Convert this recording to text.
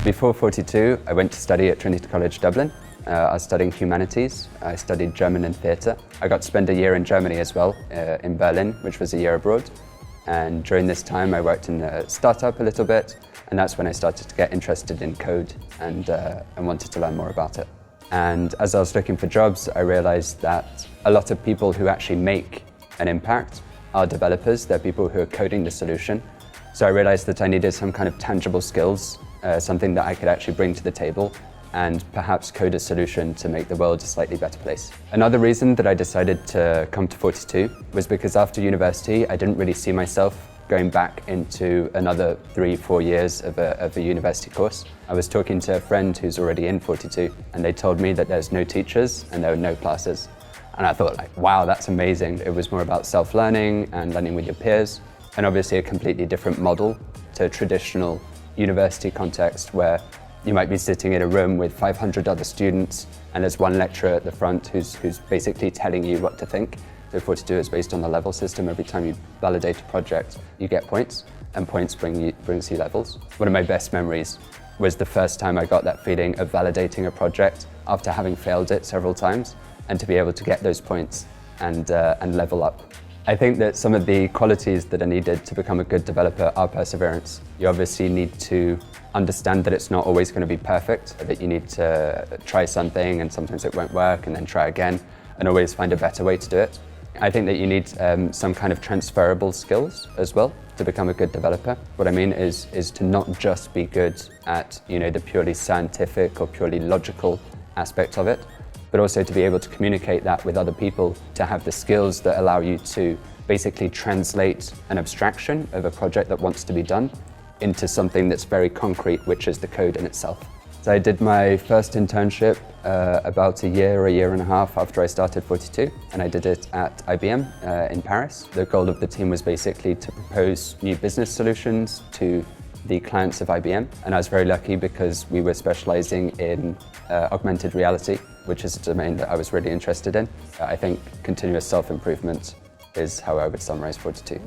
Before 42, I went to study at Trinity College Dublin. I was studying humanities. I studied German and theatre. I got to spend a year in Germany as well, in Berlin, which was a year abroad. And during this time, I worked in a startup a little bit, and that's when I started to get interested in code and wanted to learn more about it. And as I was looking for jobs, I realized that a lot of people who actually make an impact are developers. They're people who are coding the solution. So I realized that I needed some kind of tangible skills, something that I could actually bring to the table and perhaps code a solution to make the world a slightly better place. Another reason that I decided to come to 42 was because after university, I didn't really see myself going back into another 3-4 years of a university course. I was talking to a friend who's already in 42, and they told me that there's no teachers and there were no classes. And I thought, like, wow, that's amazing. It was more about self-learning and learning with your peers, and obviously a completely different model to a traditional university context where you might be sitting in a room with 500 other students and there's one lecturer at the front who's basically telling you what to think. So 42 is based on the level system. Every time you validate a project, you get points, and points brings you levels. One of my best memories was the first time I got that feeling of validating a project after having failed it several times, and to be able to get those points and level up. I think that some of the qualities that are needed to become a good developer are perseverance. You obviously need to understand that it's not always going to be perfect, that you need to try something and sometimes it won't work, and then try again and always find a better way to do it. I think that you need some kind of transferable skills as well to become a good developer. What I mean is to not just be good at the purely scientific or purely logical aspect of it, but also to be able to communicate that with other people, to have the skills that allow you to basically translate an abstraction of a project that wants to be done into something that's very concrete, which is the code in itself. So I did my first internship about a year and a half after I started 42, and I did it at IBM in Paris. The goal of the team was basically to propose new business solutions to the clients of IBM, and I was very lucky because we were specializing in augmented reality, which is a domain that I was really interested in. I think continuous self-improvement is how I would summarize 42.